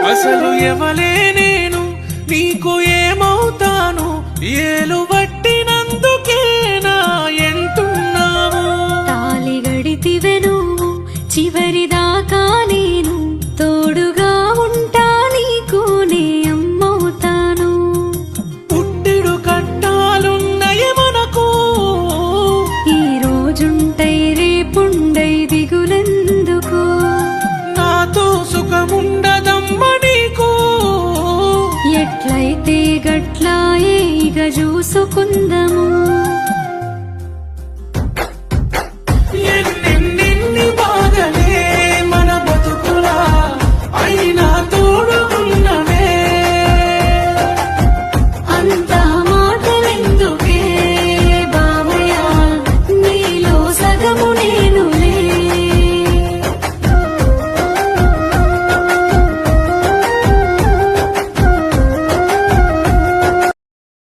అసలు ఎవలే నేను నీకు ఏమవుతాను ఏలు పట్టినందుకేనా ఎంటున్నావు తాలి గడితివె నువ్వు చివరిదాకా నేను తోడుగా ఉంటా నీకు నే అమ్మవుతాను పుట్టిడు కట్టాలున్నయ మనకు ఈ రోజుంటై రేపుండై దిగులెందుకు నాతో సుఖముండదమ్మ నీకు ఎట్లయితే గట్లాయే ఇక చూసుకుందము